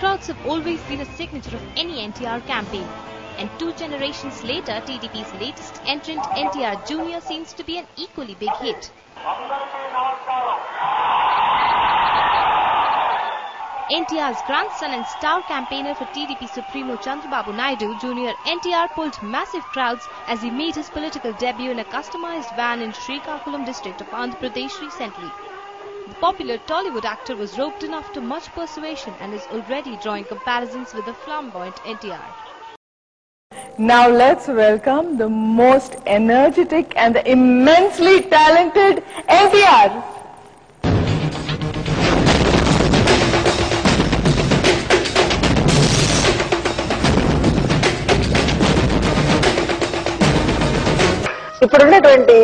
crowds have always been a signature of any NTR campaign. And 2 generations later, TDP's latest entrant NTR Jr. seems to be an equally big hit. NTR's grandson and star campaigner for TDP Supremo Chandrababu Naidu Jr. NTR pulled massive crowds as he made his political debut in a customized van in Srikakulam district of Andhra Pradesh recently. The popular Tollywood actor was roped in after much persuasion and is already drawing comparisons with the flamboyant NTR. Now let's welcome the most energetic and the immensely talented NTR. ఇప్పుడున్నటువంటి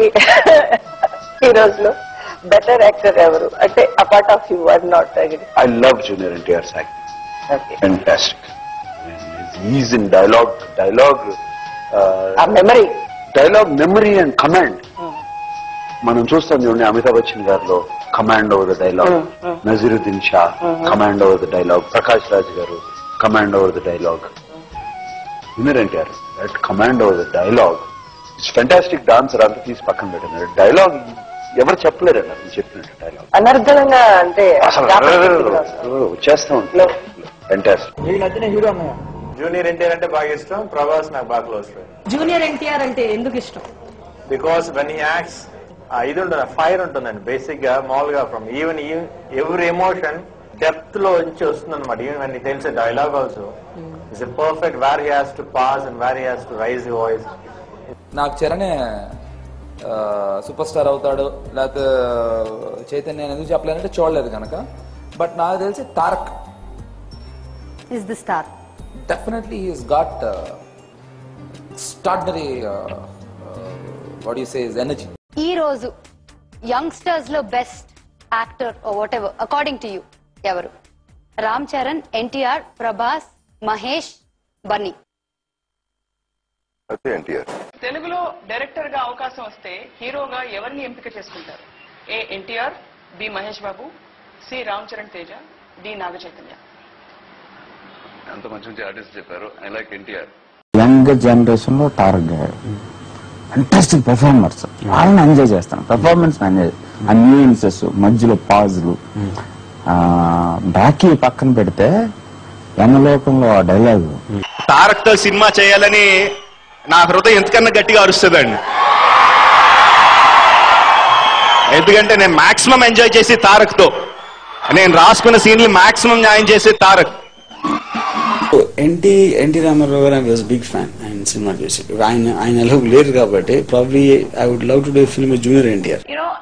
heroes లో better actor ఎవరు అంటే apart of you are not I love Junior NTR's acting. Fantastic. He's in dialogue, memory and command. మనం చూస్తాం చూడండి అమితాబ్ బచ్చన్ గారిలో command over the dialogue, Naseeruddin Shah command over the dialogue, Prakash Raj గారు command over the dialogue. Junior NTR that command over the dialogue. It's fantastic. Dancer అంతా తీసి పక్కన పెట్టినారు. Dialogue ఎవరు చెప్పలేరండి అసలు చెప్పినట్టు డైలాగ్ అనర్గళంగా అంటే వచ్చేస్తా ఉంటుంది. ఫెంటాస్టిక్. జూనియర్ ఎన్టీఆర్ అంటే బాగా ఇష్టం. ప్రభాస్ నాకు బాగా క్లోజ్ ఫ్రెండ్. జూనియర్ ఎన్టీఆర్ అంటే ఎందుకు ఇష్టం? బికాస్ వెన్ హీ యాక్ట్స్ ఇది ఉంటుంది, ఫైర్ ఉంటుందండి బేసిక్ గా. మామూలుగా from even every emotion depth లో నుంచి వస్తుంది అనమాట. Even when he tells a dialogue also it's a perfect where he has to pass and where he has to raise the voice. నాకు చరణే సూపర్ స్టార్ అవుతాడు లేకపోతే చైతన్య ఎందుకు చెప్పలేనంటే చూడలేదు కనుక. బట్ నాకు తెలిసి Tarak is the star. Definitely he's got extraordinary what you say energy. ఈ రోజు యంగ్స్టర్స్ లో best actor what ever according to you ఎవరు? రామ్ చరణ్, ఎన్టీఆర్, ప్రభాస్, మహేష్, బన్నీ. తెలుగులో డైరెక్టర్ గా అవకాశం వస్తే హీరోగా ఎవరిని ఎంపిక చేసుకుంటారు? ఏ NTR, B Mahesh Babu, C Ram Charan Teja, D Naga Chaitanya. అంత మంచి ఆర్టిస్ట్ చెప్పారు. I like NTR. Young generation లో తారక్ గారు ఫంటాస్టిక్ పెర్ఫార్మర్స్. వాళ్ళని ఎంజాయ్ చేస్తాను. పెర్ఫార్మెన్స్ ఎంజాయ్, ఆ న్యూయన్సెస్, మధ్యలో పాజులు, బ్యాకీ పక్కన పెడితే యమలోకంలో ఆ డైలాగు. తారక్ తో సినిమా చేయాలని నా హృదయం ఎంతకన్నా గట్టిగా అరుస్తుందండి. ఎందుకంటే నేను మాక్సిమం ఎంజాయ్ చేసి తారక్ తో, నేను రాసుకున్న సీన్లు మాక్సిమం న్యాయం చేసి Tarak. NT Rama Rao garu I was big fan. ఆయన సినిమా చేసి ఆయన లేరు కాబట్టి probably I would love to do film with junior NTR. You know,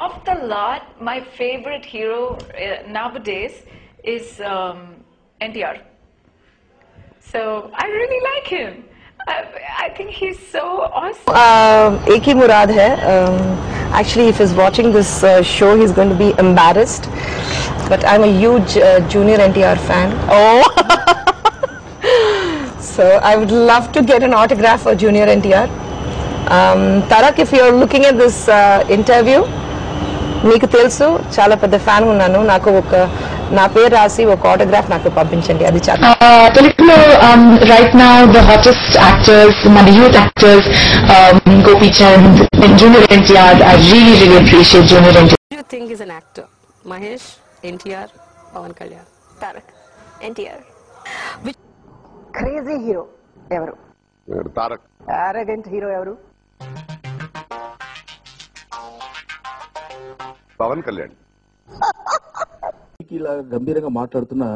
of the lot, my favorite hero nowadays is NTR. So I really like him. I think he's so awesome. एक ही मुराद है. Actually, if he's watching this show, he's going to be embarrassed. But I'm a huge Junior NTR fan. Oh, so I would love to get an autograph for Junior NTR. Tarak, if you're looking at this interview, మీకు తెలుసు చాలా పెద్ద fan ఉన్నాను. నాకు నా పేరు రాసి ఒక ఆటోగ్రాఫ్ నాకు పంపించండి. అది చాలా తెలుగులో right now the hottest actors, మన youth actors, Gopichand, junior NTR. I really appreciate junior NTR. You think is an actor? Mahesh, NTR, Pawan Kalyan, Tarak, NTR. Which crazy hero ఎవరు? తారక్. ఆరగెంట్ హీరో ఎవరు? పవన్ కళ్యాణ్. ఇలా గంభీరంగా మాట్లాడుతున్నా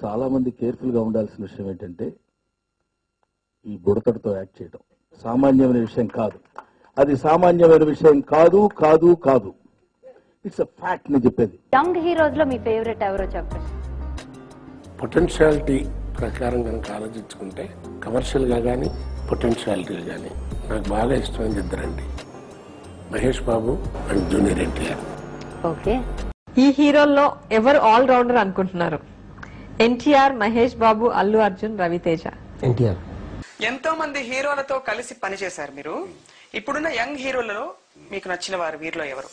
చాలా మంది కేర్ఫుల్ గా ఉండాల్సిన విషయం ఏంటంటే ఈ బుడతడితో యాక్ట్ చేయడం సామాన్యమైన విషయం కాదు. అది సామాన్యమైన విషయం కాదు కాదు కాదు. It's a fact. నేను చెప్పేది. యంగ్ హీరోస్ లో మీ ఫేవరెట్ ఎవరో చెప్పండి. పొటెన్షియాలిటీ ప్రకారం కనుక ఆలోచించుకుంటే కమర్షియల్ గా కానీ పొటెన్షియాలిటీ కానీ నాకు బాగా ఇష్టమైంది ఇద్దరండి, Mahesh Babu and junior NTR. Okay, ఈ హీరోల్లో ఎవరు ఆల్ రౌండర్ అనుకుంటున్నారు? ఎన్టీఆర్, మహేష్ బాబు, అల్లు అర్జున్, రవితేజ. ఎన్టీఆర్. ఎంతో మంది హీరోలతో కలిసి పనిచేశారు మీరు. ఇప్పుడున్న యంగ్ హీరోలలో మీకు నచ్చిన వారు వీరిలో ఎవరు?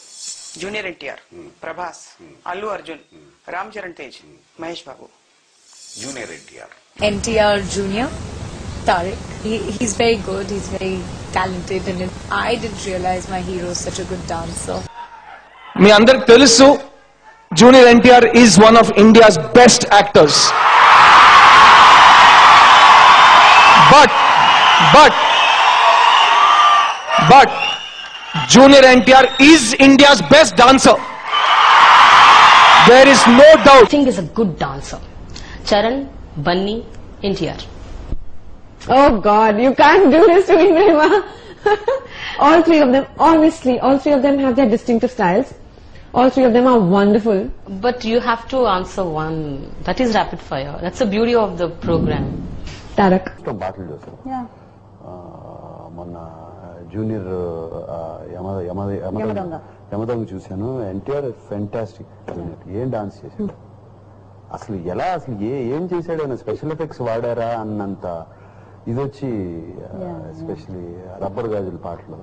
Junior NTR, Prabhas, Allu Arjun, Ram Charan Tej, Mahesh Babu. Junior NTR. NTR Jr. Tariq. He's very good. He's very talented, and I didn't realize my hero is such a good dancer. మీ అందరికి తెలుసు junior NTR is one of India's best actors. But Junior NTR is India's best dancer. There is no doubt. I think is a good dancer. Charan, Bunny, NTR. Oh God, you can't do this to me, Prema. All three of them, obviously, all three of them have their distinctive styles. All three of them are wonderful. But you have to answer one. That is rapid fire. That's the beauty of the program. Tarak. Yeah. మొన్న junior Yamadonga చూశాను. NTR fantastic. ఏం dance చేశాడు అసలు, ఎలా అసలు ఏం చేశాడు ఆయన, స్పెషల్ ఎఫెక్ట్స్ వాడారా అన్నంత ఇది వచ్చి, ఎస్పెషలీ రబ్బర్ గాజుల పాటలు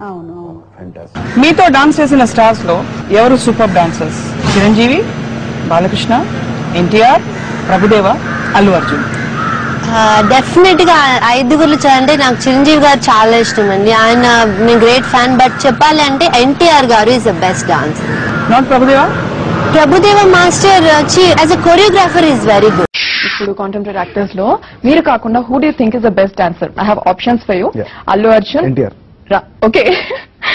ఫెంటాస్టిక్. మీతో డాన్స్ చేసిన స్టార్స్ లో ఎవరు super dancers? Chiranjeevi, Balakrishna, NTR, Prabhudeva, Allu Arjun. Definite గా ఐదుగురు అంటే నాకు చిరంజీవి గారు చాలా ఇష్టం అండి. ఆయన నేను గ్రేట్ ఫ్యాన్. బట్ చెప్పాలి అంటే ఎన్టీఆర్ గారు is the best dancer. Not Prabhudeva. Prabhudeva master as a choreographer is very good. ఇప్పుడు కాంటెంపరీ యాక్టర్స్ లో మీరు కాకుండా who do you think is the best dancer? I have options for you. Allu Arjun, NTR. Okay,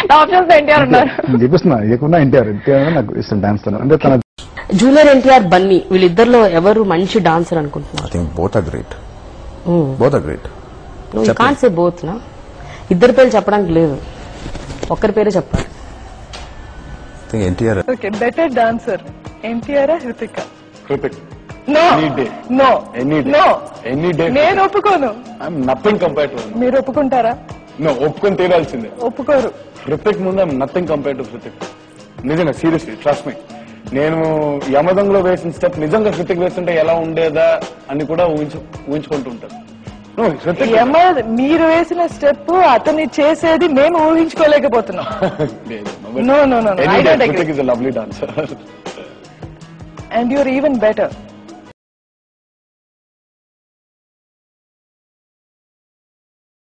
నా options NTR ఉన్నారు. చూపిస్తున్నా ఏకున్నా ఎన్టీఆర్ నాకు ఇష్టం డాన్స్ అంటే తన. జూనియర్ ఎన్టీఆర్, బన్నీ వీళ్ళిద్దరిలో ఎవరు మంచి డాన్సర్ అనుకుంటున్నారు? I think both are great. Both are great. No, you can't say both, na. ఇద్దరు పేరు చెప్పడానికి లేదు, ఒక్కరి పేరే చెప్పాలి. I think NTR. Okay, better dancer, NTR or Hrithika? Hrithik. No. Any day. No. Any day. No. Any day. నేను ఒప్పుకోను. I'm nothing compared to him. మీరు ఒప్పుకుంటారా? No, ఒప్పుకొని తీరాల్సిందే. ఒప్పుకోరు. Hrithik ముందు I'm nothing compared to Hrithik. నిజంగా seriously trust me. నేను యమదంలో వేసిన స్టెప్ నిజంగా హృతిక్ వేస్తుంటే ఎలా ఉండేదా అని కూడా ఊహించుకుంటూ ఉంటాను. మీరు వేసిన స్టెప్ అతన్ని చేసేది మేము ఊహించుకోలేకపోతున్నాం. No, no, no, no. I don't agree. Hrithik is a lovely dancer. And you're even better.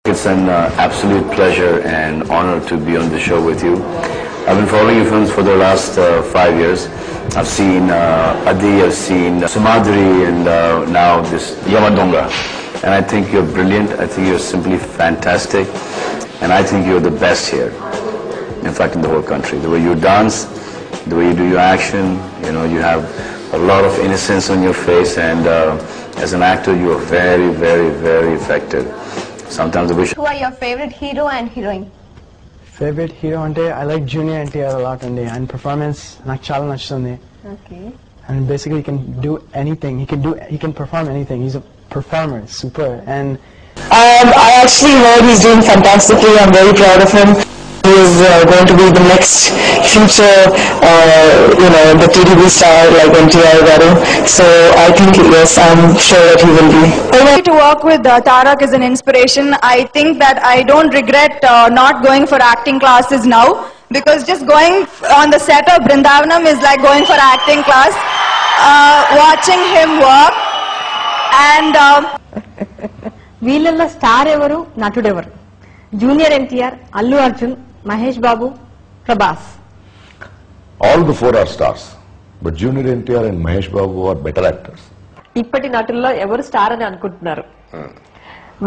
It's an absolute pleasure and honor to be on the show with you. I've been following your films for the last 5 years. I've seen Adi, I've seen Sumadri, and now this Yamadonga. And I think you're brilliant. I think you're simply fantastic. And I think you're the best here. In fact, in the whole country. The way you dance, the way you do your action, you know, you have a lot of innocence on your face. And as an actor, you are very, very, very effective. Sometimes I wish... Who are your favorite hero and heroine? Favorite hero ante I like Junior NTR a lot andi, and performance నాకు చాలా నచ్చుతుంది. Okay. And basically he can do anything. He can perform anything. He's a performer, super. And I actually heard he's doing fantastically. I'm very proud of him. He is going to be the next future, the TDB star like NTR garu. So I think yes, I'm sure that he will be. To work with Tarak is an inspiration. I think that I don't regret not going for acting classes now, because just going on the set of Brindavanam is like going for acting class. Watching him work and వీళ్ళల్లో star ఎవరు, నటుడు ఎవరు? Junior NTR, Allu Arjun, Mahesh Babu, Prabhas. All the four are stars, but Junior NTR and Mahesh Babu are better actors. ఇప్పటి నటుల్లో ఎవరు star అని అనుకుంటున్నారు?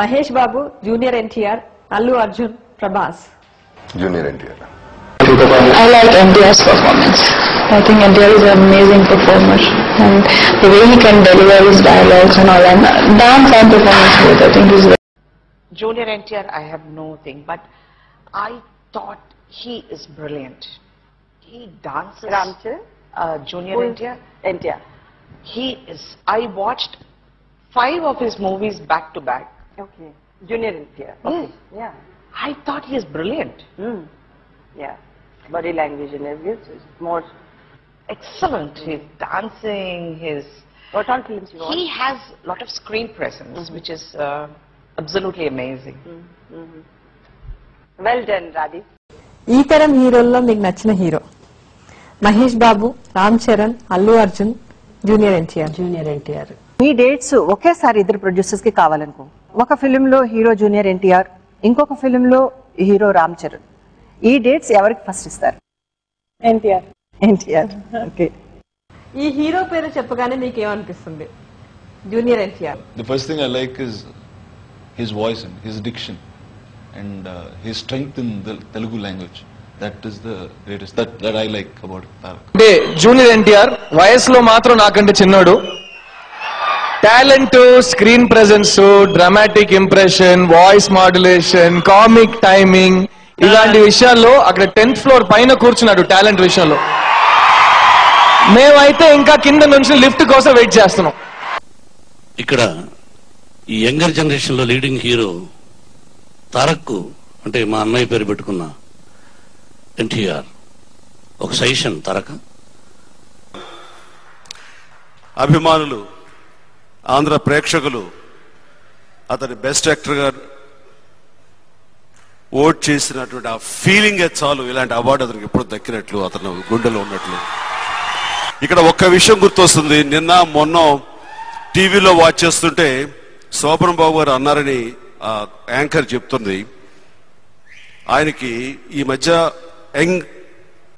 Mahesh Babu, junior NTR, Allu Arjun, Prabhas. Junior NTR. I like NTR's performance. I think NTR is an amazing performer, and the way he can deliver his dialogues and all, and dance and performance both, I think he's very... Junior NTR, I have no thing, but I thought he is brilliant. He dances. Ramcharan? Junior NTR? NTR. He is. I watched 5 of his movies back to back. Okay. Junior NTR. Okay. Yeah. I thought he is brilliant. Yeah. Body language and everything is more excellent. His dancing, his... What all films you watch? He has a lot of screen presence, which is absolutely amazing. Well done, Radhi. ఈ తరం హీరోల్లో మీకు నచ్చిన hero? Mahesh Babu, Ram Charan, Allu Arjun, junior NTR. మీ dates ఒకేసారి ఇద్దరు producers కి కావాలనుకో, ఒక film లో hero junior NTR, ఇంకొక ఫిలిం లో హీరో రామ్ చరణ్, ఈ డేట్స్ ఎవరికి ఫస్ట్ ఇస్తారు? ఎన్టీఆర్. ఓకే. ఈ హీరో పేరు చెప్పగానే మీకు ఏమనిపిస్తుంది? Junior NTR. The first thing I like is his voice and his diction and his strength in the Telugu language. That is the greatest that I like about Tarak. అంటే junior NTR వయసులో మాత్రం నాకంటే చిన్నోడు. Talent, screen presence, dramatic impression, voice modulation, comic timing, ఇలాంటి విషయాల్లో అక్కడ 10th floor పైన కూర్చున్నాడు టాలెంట్ విషయంలో. మేమైతే ఇంకా కింద నుంచి లిఫ్ట్ కోసం వెయిట్ చేస్తున్నాం. ఇక్కడ ఈ యంగర్ జనరేషన్ లో లీడింగ్ హీరో తారక్, అంటే మా అన్నయ్య పేరు పెట్టుకున్న ఎన్టీఆర్ ఒక సజెషన్. తారక్ అభిమానులు, ఆంధ్ర ప్రేక్షకులు అతని బెస్ట్ యాక్టర్ గా ఓట్ చేసినటువంటి ఆ ఫీలింగే చాలు ఇలాంటి అవార్డు అతనికి ఎప్పుడు దక్కినట్లు, అతను గుండెలో ఉన్నట్లు. ఇక్కడ ఒక్క విషయం గుర్తొస్తుంది. నిన్న మొన్న టీవీలో వాచ్ చేస్తుంటే శోభన్ బాబు గారు అన్నారని యాంకర్ చెప్తుంది, ఆయనకి ఈ మధ్య యంగ్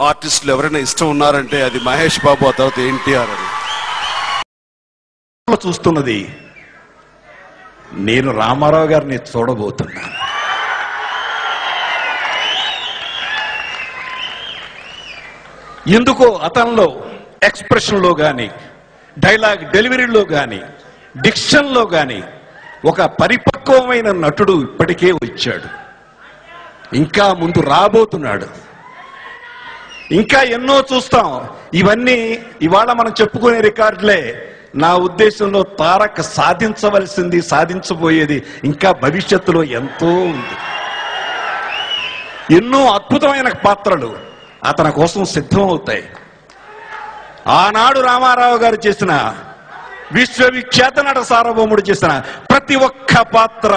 ఆర్టిస్టులు ఎవరైనా ఇష్టం ఉన్నారంటే అది మహేష్ బాబు, ఆ తర్వాత ఎన్టీఆర్ అని. చూస్తున్నది నేను రామారావు గారిని చూడబోతున్నాను. ఎందుకో అతనిలో ఎక్స్ప్రెషన్లో కానీ, డైలాగ్ డెలివరీలో కానీ, డిక్షన్లో కానీ ఒక పరిపక్వమైన నటుడు ఇప్పటికే వచ్చాడు. ఇంకా ముందు రాబోతున్నాడు. ఇంకా ఎన్నో చూస్తాం. ఇవన్నీ ఇవాళ మనం చెప్పుకునే రికార్డులే. నా ఉద్దేశంలో తారక్ సాధించవలసింది, సాధించబోయేది ఇంకా భవిష్యత్తులో ఎంతో ఉంది. ఎన్నో అద్భుతమైన పాత్రలు అతని కోసం సిద్ధమవుతాయి. ఆనాడు రామారావు గారు చేసిన, విశ్వవిఖ్యాత నట సార్వభౌముడు చేసిన ప్రతి ఒక్క పాత్ర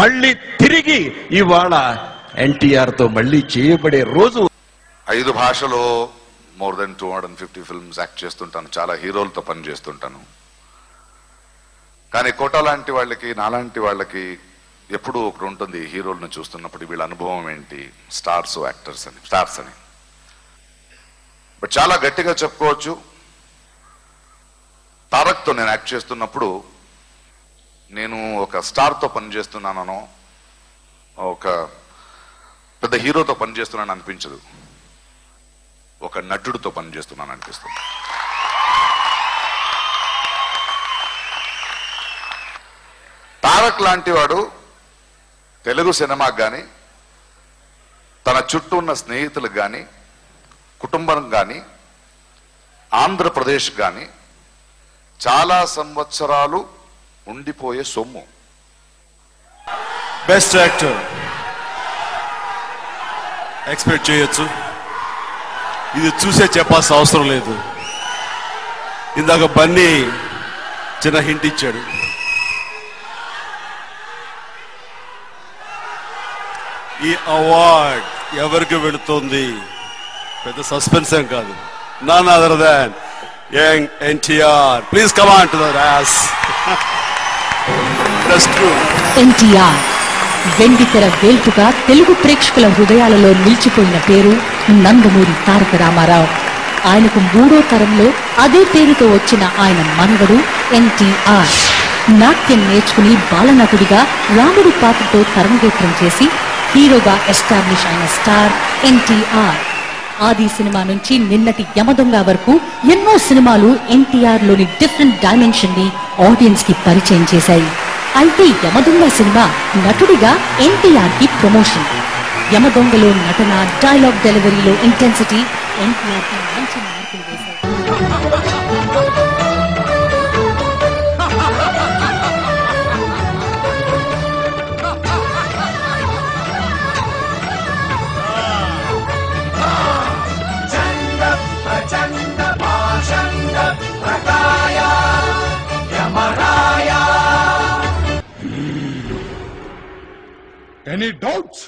మళ్ళీ తిరిగి ఇవాళ ఎన్టీఆర్ తో మళ్ళీ చేయబడే రోజు. 5 భాషలో మోర్ దెన్ 250 ఫిల్మ్స్ యాక్ట్ చేస్తుంటాను. చాలా హీరోలతో పని చేస్తుంటాను. కానీ కోట లాంటి వాళ్ళకి, నాలాంటి వాళ్ళకి ఎప్పుడూ ఒకటి ఉంటుంది, హీరోలను చూస్తున్నప్పుడు వీళ్ళ అనుభవం ఏంటి, స్టార్స్ అని. బట్ చాలా గట్టిగా చెప్పుకోవచ్చు, తారక్తో నేను యాక్ట్ చేస్తున్నప్పుడు నేను ఒక స్టార్తో పనిచేస్తున్నానో, ఒక పెద్ద హీరోతో పనిచేస్తున్నాను అనిపించదు, ఒక నటుడితో పనిచేస్తున్నాను అనిపిస్తుంది. తారక్ లాంటి వాడు తెలుగు సినిమాకి కానీ, తన చుట్టూ ఉన్న స్నేహితులకు కానీ, కుటుంబం కానీ, ఆంధ్రప్రదేశ్ కానీ చాలా సంవత్సరాలు ఉండిపోయే సొమ్ము. బెస్ట్ యాక్టర్ ఎక్స్పెక్ట్ చేయొచ్చు. ఇది చూసే చెప్పాల్సిన అవసరం లేదు. ఇందాక బన్నీ చిన్న హింట్ ఇచ్చాడు. ఈ అవార్డ్ ఎవరికి వెళుతుంది పెద్ద సస్పెన్స్ ఏం కాదు. None other than young NTR. Please come on to the dance. That's true. NTR వెండితెర వేల్పుగా తెలుగు ప్రేక్షకుల హృదయాలలో నిలిచిపోయిన పేరు నందమూరి తారక రామారావు. ఆయనకు 3వ తరంలో అదే పేరుతో వచ్చిన ఆయన మనవడు ఎన్టీఆర్. నాట్యం నేర్చుకుని బాలనటుడిగా రాముడి పాత్రతో తరంగేట్రం చేసి హీరోగా ఎస్టాబ్లిష్ అయిన స్టార్ ఎన్టీఆర్. ఆది సినిమా నుంచి నిన్నటి యమదొంగ వరకు ఎన్నో సినిమాలు ఎన్టీఆర్ లోని డిఫరెంట్ డైమెన్షన్ ని ఆడియన్స్ కి పరిచయం చేశాయి. అయితే యమదొంగ సినిమా నటుడిగా ఎన్టీఆర్ కి ప్రమోషన్. యమదొంగలో నటన, డైలాగ్ డెలివరీలో ఇంటెన్సిటీ ఎన్టీఆర్ కి మంచి మార్కులు వేశాయి. Any doubts?